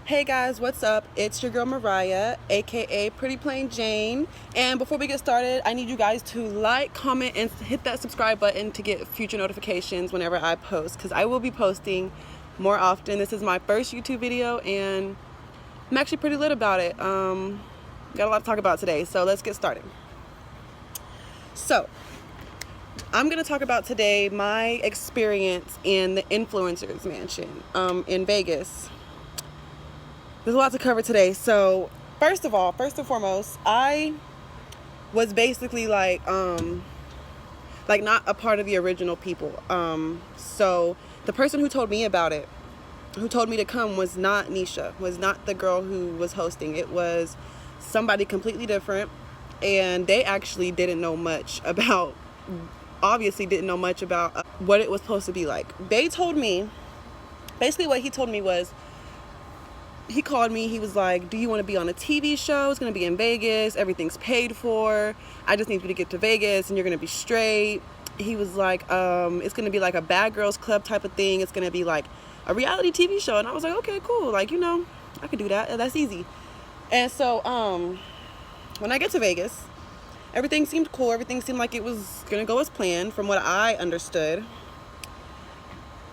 Hey guys, what's up? It's your girl Mariah, aka Pretty Plain Jane. And before we get started, I need you guys to like, comment, and hit that subscribe button to get future notifications whenever I post, because I will be posting more often. This is my first YouTube video and I'm actually pretty lit about it. Got a lot to talk about today, so let's get started. So, I'm going to talk about today my experience in the influencer's mansion in Vegas. There's a lot to cover today. So first and foremost, I was basically like not a part of the original people. So the person who told me about it, who told me to come, was not Nisha, was not the girl who was hosting. It was somebody completely different, and they actually obviously didn't know much about what it was supposed to be like. They told me, basically what he told me was, he called me, he was like, do you want to be on a TV show? It's going to be in Vegas. Everything's paid for. I just need you to get to Vegas and you're going to be straight. He was like, it's going to be like a Bad Girls Club type of thing. It's going to be like a reality TV show. And I was like, okay, cool. Like, I could do that. That's easy. And so when I get to Vegas, everything seemed cool. Everything seemed like it was going to go as planned. From what I understood,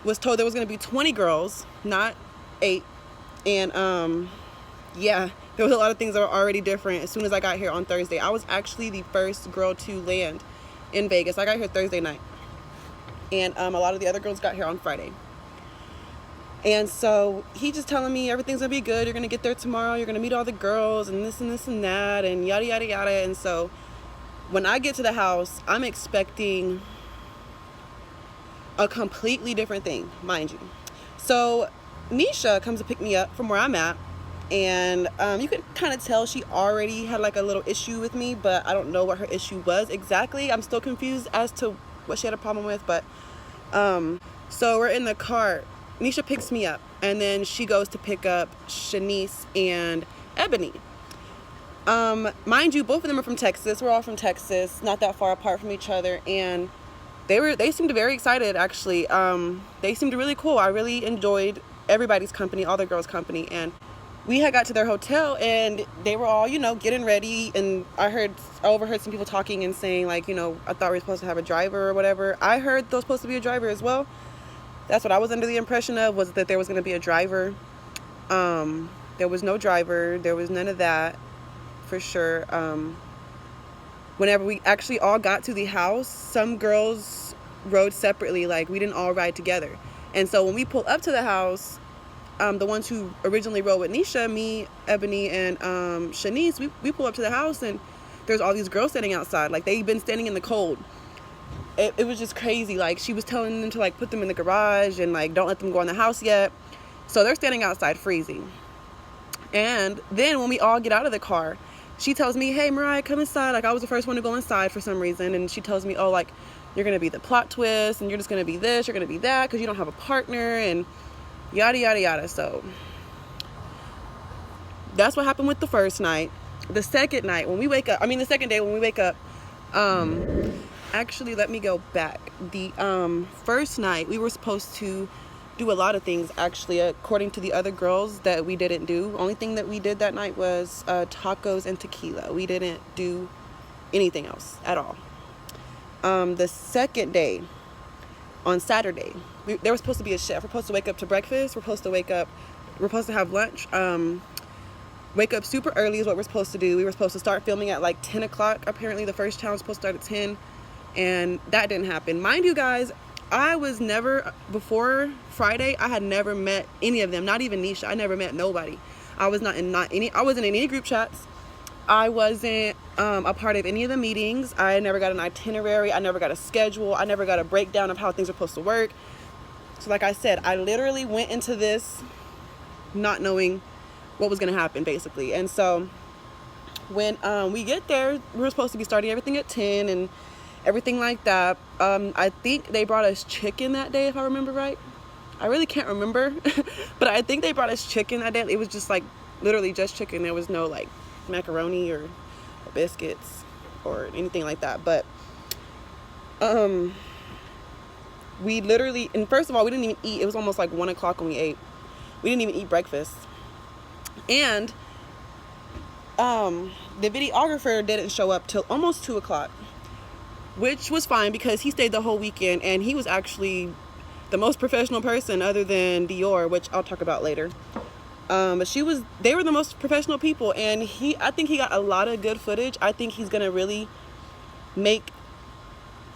was told there was going to be 20 girls, not 8. And yeah, there was a lot of things that were already different. As soon as I got here on Thursday, I was actually the first girl to land in Vegas. I got here Thursday night, and a lot of the other girls got here on Friday. And so he just telling me everything's gonna be good. You're gonna get there tomorrow. You're gonna meet all the girls and this and this and that and yada yada yada. And so when I get to the house, I'm expecting a completely different thing, mind you. So Nisha comes to pick me up from where I'm at, and you can kind of tell she already had like a little issue with me, but I don't know what her issue was exactly. I'm still confused as to what she had a problem with, but so we're in the car. Nisha picks me up, and then she goes to pick up Shanice and Ebony. Mind you, both of them are from Texas. We're all from Texas, not that far apart from each other, and they seemed very excited, actually. They seemed really cool. I really enjoyed everybody's company, all the girls' company. And we had got to their hotel, and they were all, getting ready. And I overheard some people talking and saying, like, I thought we were supposed to have a driver or whatever. I heard there was supposed to be a driver as well. That's what I was under the impression of, was that there was going to be a driver. There was no driver. There was none of that, for sure. Whenever we actually all got to the house, some girls rode separately. Like, we didn't all ride together. And so when we pull up to the house, the ones who originally rode with Nisha, me, Ebony, and Shanice, we pull up to the house, and there's all these girls standing outside. Like, they've been standing in the cold. It was just crazy. Like, she was telling them to, like, put them in the garage and, like, don't let them go in the house yet. So they're standing outside freezing. And then when we all get out of the car, she tells me, hey, Mariah, come inside. Like, I was the first one to go inside for some reason. And she tells me, oh, like, you're going to be the plot twist, and you're just going to be this, you're going to be that, because you don't have a partner, and yada, yada, yada. So that's what happened with the first night. The second day when we wake up, actually, let me go back. The first night, we were supposed to do a lot of things, actually, according to the other girls, that we didn't do. Only thing that we did that night was tacos and tequila. We didn't do anything else at all. The second day, on Saturday, there was supposed to be a chef. We're supposed to wake up to breakfast. We're supposed to have lunch. Wake up super early is what we're supposed to do. We were supposed to start filming at like 10 o'clock. Apparently the first challenge was supposed to start at 10, and that didn't happen. Mind you guys, I was never, before Friday, I had never met any of them, not even Nisha. I never met nobody. I wasn't in any group chats. I wasn't a part of any of the meetings. I never got an itinerary. I never got a schedule. I never got a breakdown of how things are supposed to work. So like I said, I literally went into this not knowing what was going to happen, basically. And so when we get there, we were supposed to be starting everything at 10 and everything like that. I think they brought us chicken that day, if I remember right. I really can't remember, but I think they brought us chicken that day. It was just like literally just chicken. There was no like macaroni or biscuits or anything like that. But we literally, and first of all, we didn't even eat. It was almost like 1 o'clock when we ate. We didn't even eat breakfast. And the videographer didn't show up till almost 2 o'clock, which was fine because he stayed the whole weekend, and he was actually the most professional person other than Dior, which I'll talk about later. But they were the most professional people, and I think he got a lot of good footage. I think he's gonna really make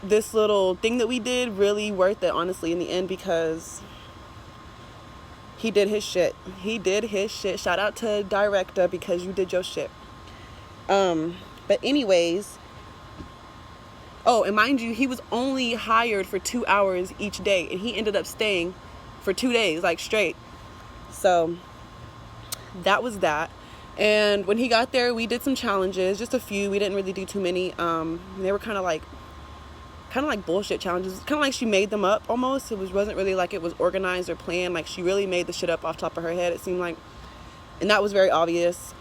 this little thing that we did really worth it, honestly, in the end, because he did his shit. Shout out to director, because you did your shit. But anyways, oh, and mind you, he was only hired for 2 hours each day, and he ended up staying for 2 days, like, straight. So that was that. And when he got there, we did some challenges, just a few. We didn't really do too many. They were kind of like bullshit challenges. Kind of like she made them up almost. It wasn't really like it was organized or planned. Like, she really made the shit up off the top of her head, it seemed like. And that was very obvious.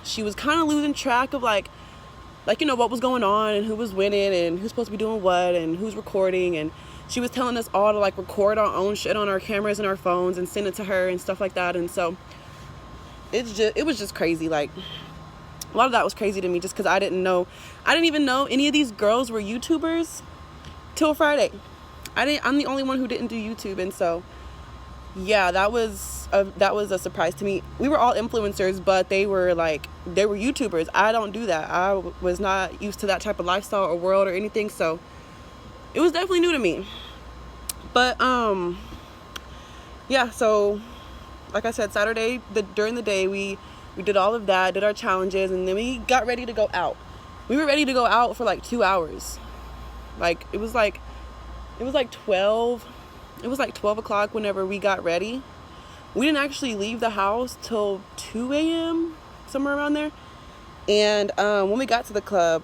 She was kind of losing track of like, you know, what was going on and who was winning and who's supposed to be doing what and who's recording. And she was telling us all to like record our own shit on our cameras and our phones and send it to her and stuff like that. And so it was just crazy. Like, a lot of that was crazy to me, just because I didn't even know any of these girls were YouTubers till Friday. I'm the only one who didn't do YouTube. And so yeah, that was a surprise to me. We were all influencers, but they were YouTubers. I don't do that. I was not used to that type of lifestyle or world or anything, so it was definitely new to me. But yeah, so like I said, Saturday during the day we did all of that, did our challenges, and then we got ready to go out. We were ready to go out for like 2 hours. Like, it was like 12 o'clock whenever we got ready. We didn't actually leave the house till 2 a.m., somewhere around there. And when we got to the club,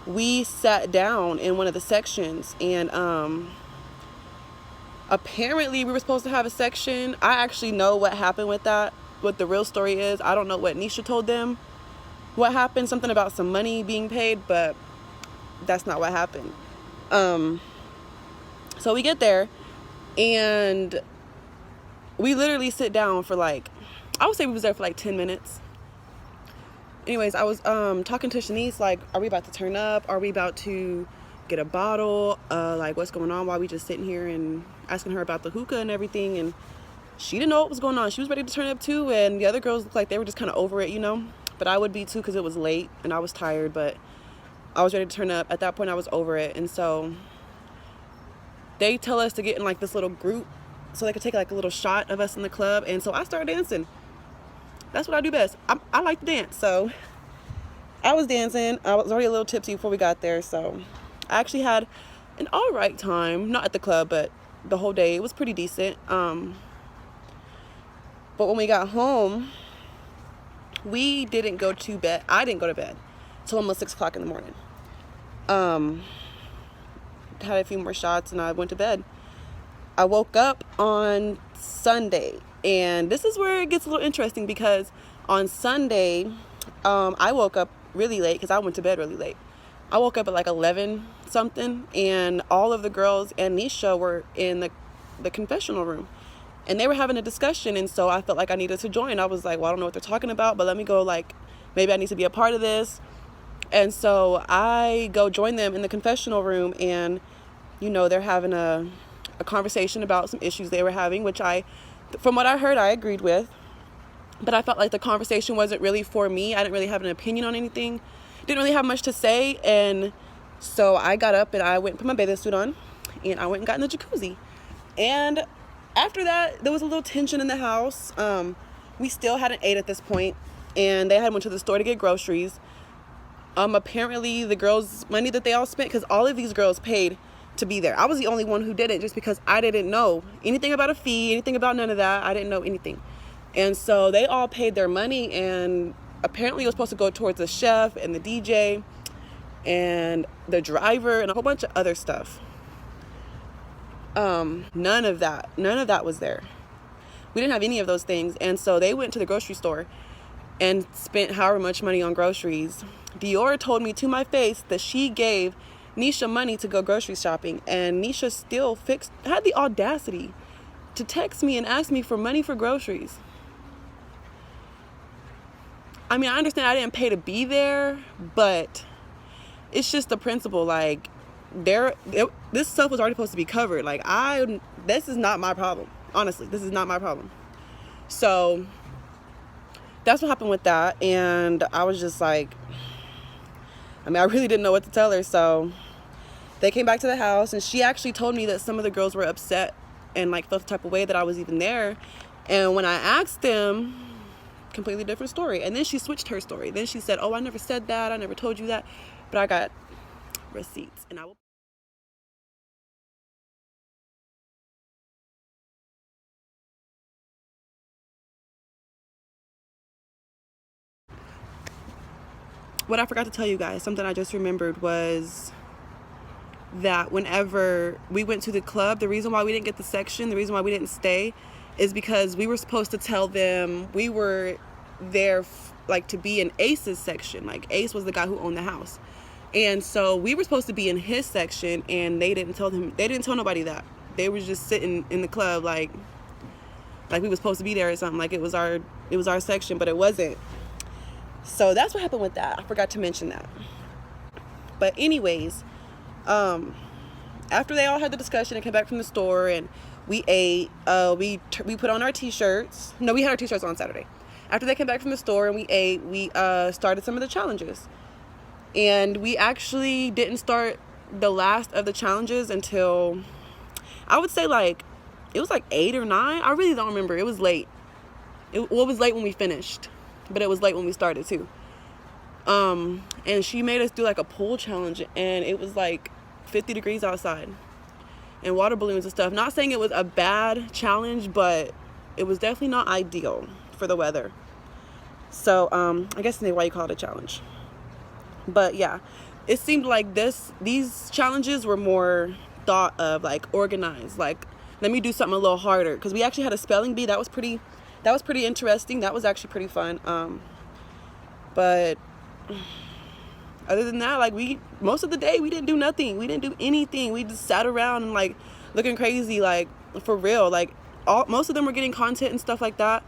we sat down in one of the sections, and apparently we were supposed to have a section. I actually know what happened with that, what the real story is. I don't know what Nisha told them what happened, something about some money being paid, but that's not what happened. So we get there, and we literally sit down for like, I would say we was there for like 10 minutes. Anyways, I was talking to Shanice, like, are we about to turn up? Are we about to get a bottle? Like, what's going on? While we just sitting here, and asking her about the hookah and everything. And she didn't know what was going on. She was ready to turn up too, and the other girls looked like they were just kind of over it, you know. But I would be too, because it was late and I was tired, but I was ready to turn up. At that point, I was over it. And so they tell us to get in like this little group so they could take like a little shot of us in the club. And so I started dancing. That's what I do best. I like to dance. So I was dancing. I was already a little tipsy before we got there. So I actually had an all right time. Not at the club, but the whole day. It was pretty decent. But when we got home, we didn't go to bed. I didn't go to bed till almost 6 o'clock in the morning. Had a few more shots and I went to bed. I woke up on Sunday, and this is where it gets a little interesting, because on Sunday, I woke up really late because I went to bed really late. I woke up at like 11 something, and all of the girls and Nisha were in the confessional room, and they were having a discussion. And so I felt like I needed to join. I was like, well, I don't know what they're talking about, but let me go, like, maybe I need to be a part of this. And so I go join them in the confessional room, and you know, they're having a conversation about some issues they were having, which from what I heard, I agreed with. But I felt like the conversation wasn't really for me. I didn't really have an opinion on anything. Didn't really have much to say. And so I got up and I went and put my bathing suit on, and I went and got in the jacuzzi. And after that, there was a little tension in the house. We still hadn't ate at this point, and they had went to the store to get groceries. Apparently the girls' money that they all spent, because all of these girls paid to be there. I was the only one who didn't, just because I didn't know anything about a fee, anything about none of that. I didn't know anything. And so they all paid their money, and apparently it was supposed to go towards the chef and the DJ and the driver and a whole bunch of other stuff. None of that was there. We didn't have any of those things. And so they went to the grocery store and spent however much money on groceries. Dior told me to my face that she gave Nisha money to go grocery shopping, and Nisha still had the audacity to text me and ask me for money for groceries. I mean, I understand I didn't pay to be there, but it's just the principle. Like, this stuff was already supposed to be covered. Like, this is not my problem. Honestly, this is not my problem. So that's what happened with that. And I was just like, I mean, I really didn't know what to tell her. So they came back to the house, and she actually told me that some of the girls were upset and like felt the type of way that I was even there. And when I asked them, completely different story. And then she switched her story. Then she said, oh, I never said that. I never told you that. But I got receipts, and I will. What I forgot to tell you guys, something I just remembered, was that whenever we went to the club, the reason why we didn't get the section, the reason why we didn't stay, is because we were supposed to tell them we were there like to be in Ace's section. Like, Ace was the guy who owned the house, and so we were supposed to be in his section, and they didn't tell nobody that. They were just sitting in the club like we were supposed to be there or something, like it was our section, but it wasn't. So that's what happened with that. I forgot to mention that. But anyways, after they all had the discussion and came back from the store and we ate, we put on our t-shirts. No, we had our t-shirts on Saturday. After they came back from the store and we ate, we started some of the challenges. And we actually didn't start the last of the challenges until, I would say, like, it was like 8 or 9. I really don't remember. It was late. It was late when we finished, but it was late when we started too. And she made us do like a pool challenge, and it was like 50 degrees outside and water balloons and stuff. Not saying it was a bad challenge, but it was definitely not ideal for the weather. So I guess that's why you call it a challenge. But yeah, it seemed like these challenges were more thought of, like organized, like let me do something a little harder, because we actually had a spelling bee that was pretty interesting. That was actually pretty fun. But other than that, like, most of the day we didn't do nothing. We didn't do anything. We just sat around and like looking crazy, like, for real. Like, most of them were getting content and stuff like that.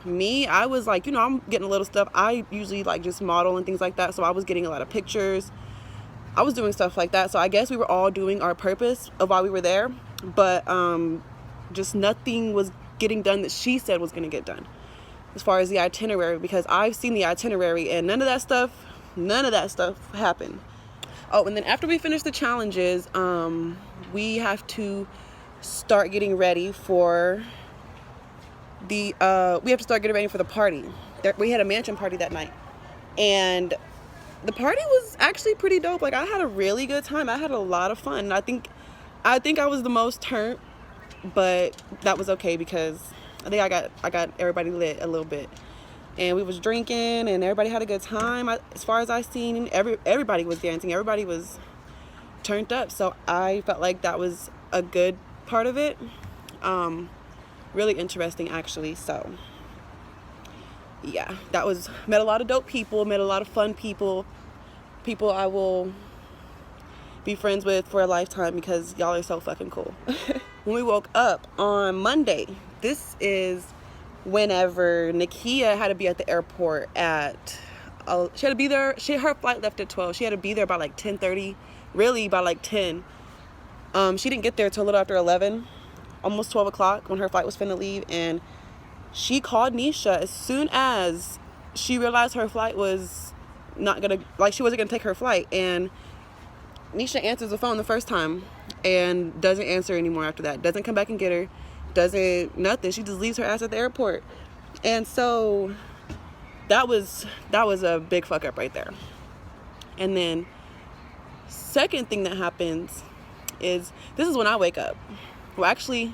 Me, I was like, I'm getting a little stuff. I usually like just model and things like that, so I was getting a lot of pictures. I was doing stuff like that. So I guess we were all doing our purpose of why we were there, but just nothing was getting done that she said was going to get done as far as the itinerary, because I've seen the itinerary and none of that stuff happened. Oh, and then after we finish the challenges, we have to start getting ready for the party. We had a mansion party that night, and the party was actually pretty dope. Like, I had a really good time. I had a lot of fun. I think I was the most turned, but that was okay because I think I got everybody lit a little bit, and we was drinking and everybody had a good time. As far as I seen, everybody was dancing, everybody was turned up. So I felt like that was a good part of it. Really interesting, actually. So yeah, met a lot of dope people, met a lot of fun people I will be friends with for a lifetime, because y'all are so fucking cool. When we woke up on Monday, this is whenever Nakia had to be at the airport at she had to be there. Her flight left at 12. She had to be there by like 10:30, really by like 10. She didn't get there till a little after 11, almost 12 o'clock, when her flight was finna leave. And she called Nisha as soon as she realized her flight was not gonna, like, she wasn't gonna take her flight. And Nisha answers the phone the first time and doesn't answer anymore after that. Doesn't come back and get her. Nothing. She just leaves her ass at the airport. And so that was a big fuck up right there. And then second thing that happens is, this is when I wake up. Well, actually,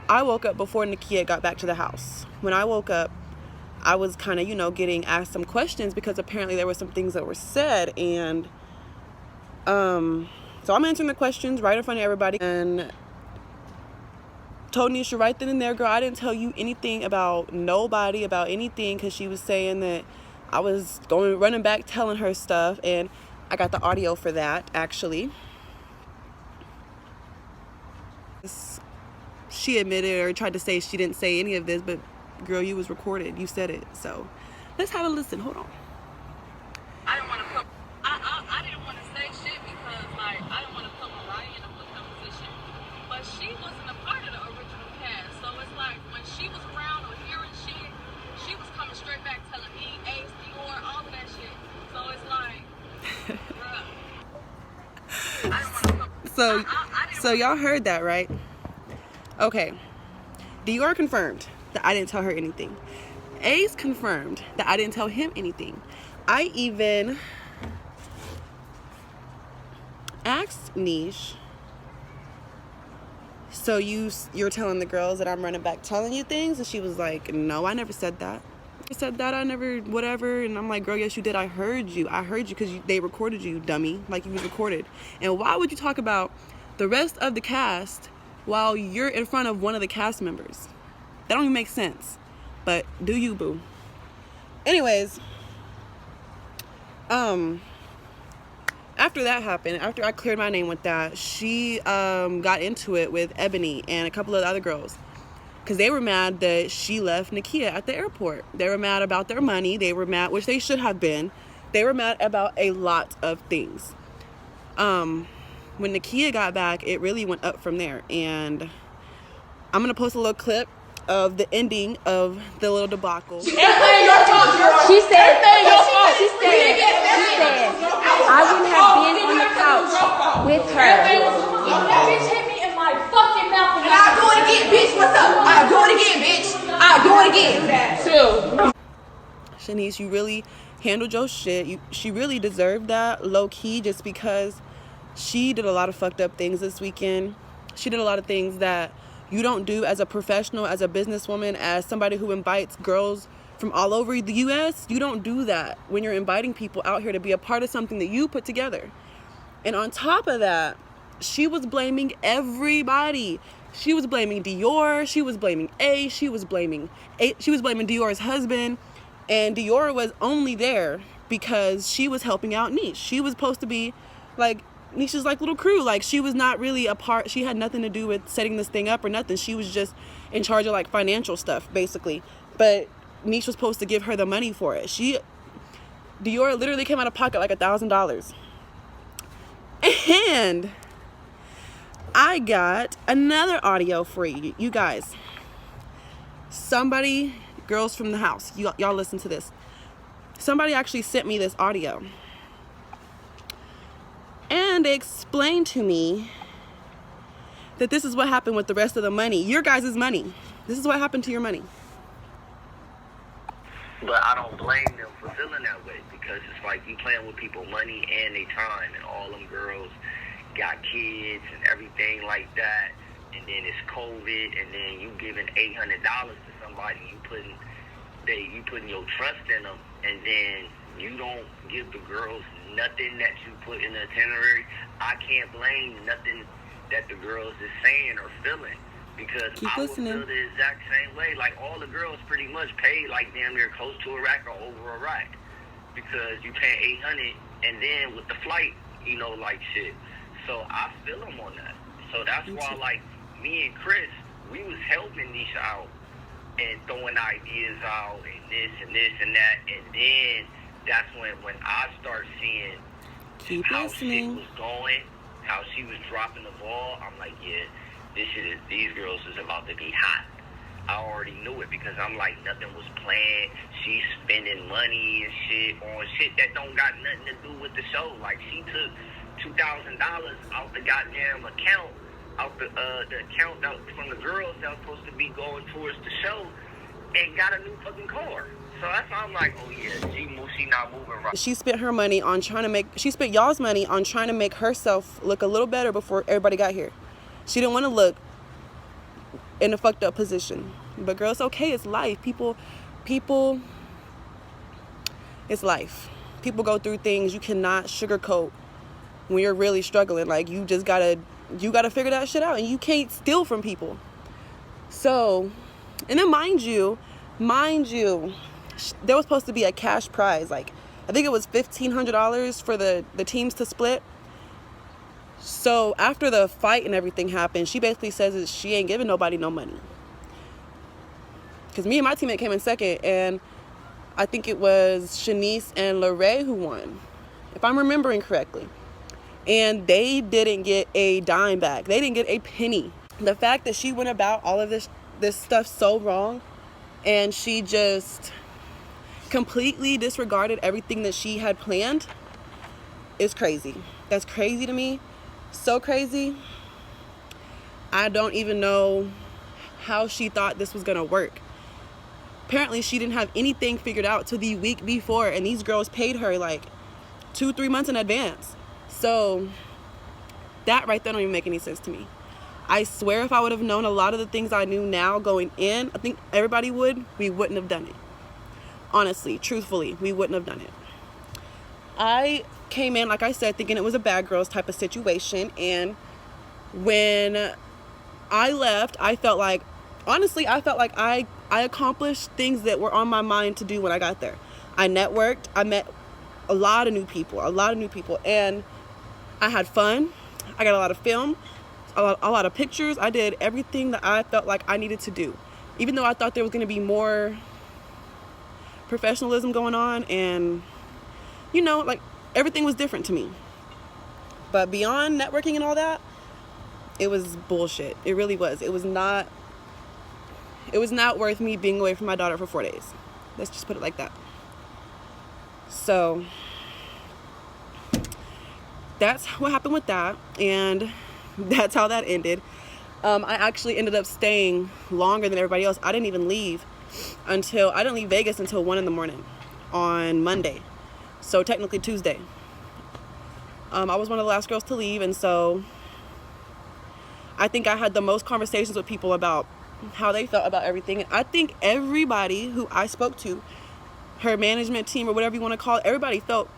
I woke up before Nakia got back to the house. When I woke up, I was kind of, getting asked some questions, because apparently there were some things that were said. And so I'm answering the questions right in front of everybody, and told Nisha right then and there, girl, I didn't tell you anything about nobody, about anything, because she was saying that I was running back telling her stuff. And I got the audio for that, actually. She admitted, or tried to say she didn't say any of this, but girl, you was recorded. You said it. So let's have a listen. Hold on. I didn't want to put, I didn't want to say shit because, like, I didn't want to put Mariah in a fucked up position. But she wasn't a part of the original cast. So it's like, when she was around or hearing shit, she was coming straight back telling me, Ace, Dior, all of that shit. So it's like, bruh. I didn't want to put, So y'all heard that, right? Okay. Dior confirmed that I didn't tell her anything. Ace confirmed that I didn't tell him anything. I even asked Niche, so you're telling the girls that I'm running back telling you things? And she was like, no, I never said that. I said that, I never, whatever. And I'm like, girl, yes, you did. I heard you because they recorded you, dummy. Like, you was recorded. And why would you talk about the rest of the cast while you're in front of one of the cast members? That don't even make sense. But do you, boo. Anyways, after that happened, after I cleared my name with that, she got into it with Ebony and a couple of other girls because they were mad that she left Nakia at the airport. They were mad about their money. They were mad, which they should have been. They were mad about a lot of things. When Nakia got back, it really went up from there. And I'm going to post a little clip of the ending of the little debacle. She said, I wouldn't have been on the couch with her. That bitch hit me in my fucking mouth. And I'll do it again, bitch. What's up? I'll do it again, bitch. I'll do it again. Shanice, you really handled your shit. She really deserved that, low key, just because she did a lot of fucked up things this weekend. She did a lot of things that you don't do as a professional, as a businesswoman, as somebody who invites girls from all over the U.S. You don't do that when you're inviting people out here to be a part of something that you put together. And on top of that, she was blaming everybody. She was blaming Dior. She was blaming A. She was blaming Dior's husband. And Dior was only there because she was helping out Niche. She was supposed to be like Nisha's like little crew. Like, she was not really a part. She had nothing to do with setting this thing up or nothing. She was just in charge of like financial stuff, basically. But Niche was supposed to give her the money for it. Dior literally came out of pocket like $1,000. And I got another audio for you. You guys, somebody, girls from the house, y'all listen to this. Somebody actually sent me this audio. And they explained to me that this is what happened with the rest of the money. Your guys' money. This is what happened to your money. But I don't blame them for feeling that way because it's like you playing with people's money and their time, and all them girls got kids and everything like that. And then it's COVID, and then you giving $800 to somebody, you putting your trust in them, and then you don't give the girls nothing that you put in the itinerary. I can't blame nothing that the girls is saying or feeling because I would feel the exact same way. Like, all the girls pretty much pay like damn near close to a rack or over a rack because you pay $800 and then with the flight, you know, like shit. So I feel them on that. So that's why, like, me and Chris, we was helping Nisha out and throwing ideas out and this and this and that, and then that's when I start seeing how shit was going, how she was dropping the ball. I'm like, yeah, these girls is about to be hot. I already knew it because I'm like, nothing was planned. She's spending money and shit on shit that don't got nothing to do with the show. Like, she took $2,000 out the goddamn account, out the account out from the girls that was supposed to be going towards the show, and got a new fucking car. So that's why I'm like, oh yeah, she not moving right. She spent her money on she spent y'all's money on trying to make herself look a little better before everybody got here. She didn't want to look in a fucked up position. But girl, it's okay, it's life. People, it's life. People go through things. You cannot sugarcoat when you're really struggling. Like, you gotta figure that shit out, and you can't steal from people. So, and then mind you, there was supposed to be a cash prize. Like, I think it was $1,500 for the teams to split. So after the fight and everything happened, she basically says that she ain't giving nobody no money. because me and my teammate came in second, and I think it was Shanice and Lorraine who won, if I'm remembering correctly. And they didn't get a dime back. They didn't get a penny. The fact that she went about all of this stuff so wrong, and she just completely disregarded everything that she had planned, is crazy. That's crazy to me. So crazy. I don't even know how she thought this was gonna work. Apparently she didn't have anything figured out till the week before, and these girls paid her like 2-3 months in advance. So that right there don't even make any sense to me. I swear if I would have known a lot of the things I knew now going in, I think everybody would, we wouldn't have done it. Honestly, truthfully, we wouldn't have done it. I came in, like I said, thinking it was a bad girls type of situation, and when I left, I felt like, honestly, I accomplished things that were on my mind to do when I got there. I networked, I met a lot of new people, and I had fun. I got a lot of film, a lot of pictures. I did everything that I felt like I needed to do, even though I thought there was going to be more professionalism going on, and you know, like, everything was different to me. But beyond networking and all that, it was bullshit. It really was. It was not worth me being away from my daughter for 4 days. Let's just put it like that. So that's what happened with that, and that's how that ended. I actually ended up staying longer than everybody else. I didn't leave Vegas until 1 in the morning on Monday. So technically Tuesday. I was one of the last girls to leave, and so I think I had the most conversations with people about how they felt about everything. And I think everybody who I spoke to, her management team or whatever you want to call it, everybody felt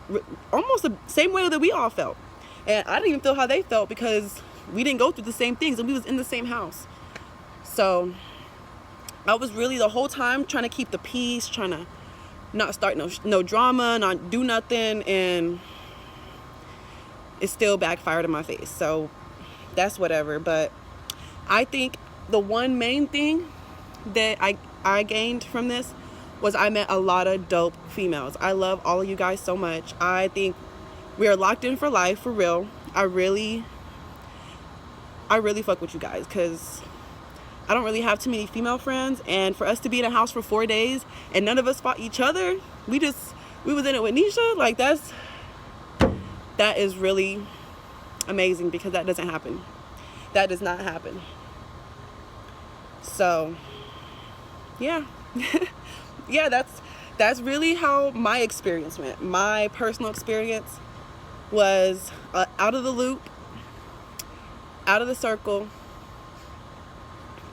almost the same way that we all felt. And I didn't even feel how they felt because we didn't go through the same things and we was in the same house. So I was really the whole time trying to keep the peace, trying to not start no drama, not do nothing, and it still backfired in my face. So that's whatever. But I think the one main thing that I gained from this was I met a lot of dope females. I love all of you guys so much. I think we are locked in for life, for real. I really fuck with you guys, because I don't really have too many female friends, and for us to be in a house for 4 days and none of us fought each other, we was in it with Nisha, like that is really amazing, because that doesn't happen. That does not happen. So yeah. Yeah, that's really how my experience went. My personal experience was out of the loop, out of the circle,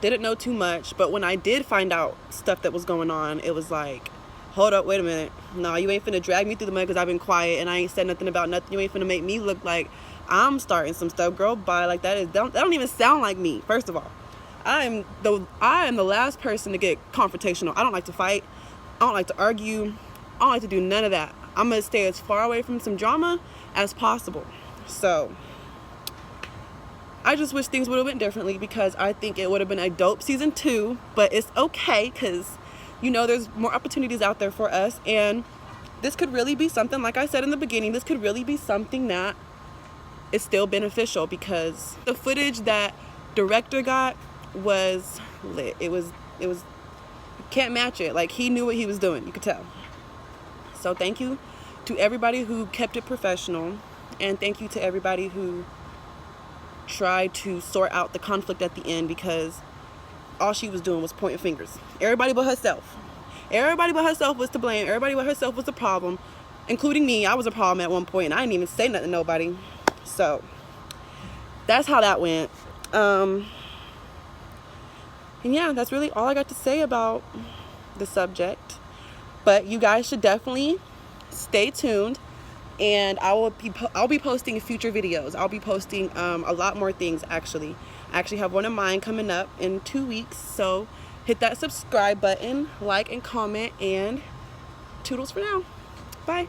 didn't know too much, but when I did find out stuff that was going on, it was like, hold up, wait a minute. No, you ain't finna drag me through the mud because I've been quiet and I ain't said nothing about nothing. You ain't finna make me look like I'm starting some stuff. Girl, bye. Like, that don't even sound like me. First of all, I am the last person to get confrontational. I don't like to fight. I don't like to argue. I don't like to do none of that. I'm gonna stay as far away from some drama as possible. So I just wish things would have went differently, because I think it would have been a dope season 2, but it's okay, because you know there's more opportunities out there for us, and this could really be something, like I said in the beginning, this could really be something that is still beneficial, because the footage that director got was lit. It was you can't match it. Like, he knew what he was doing, you could tell. So thank you to everybody who kept it professional, and thank you to everybody who tried to sort out the conflict at the end, because all she was doing was pointing fingers. Everybody but herself. Everybody but herself was to blame. Everybody but herself was the problem, including me. I was a problem at one point, and I didn't even say nothing to nobody. So that's how that went. And yeah, that's really all I got to say about the subject. But you guys should definitely stay tuned, and I'll be posting future videos. I'll be posting a lot more things, actually. I actually have one of mine coming up in 2 weeks, so hit that subscribe button, like and comment, and toodles for now. Bye.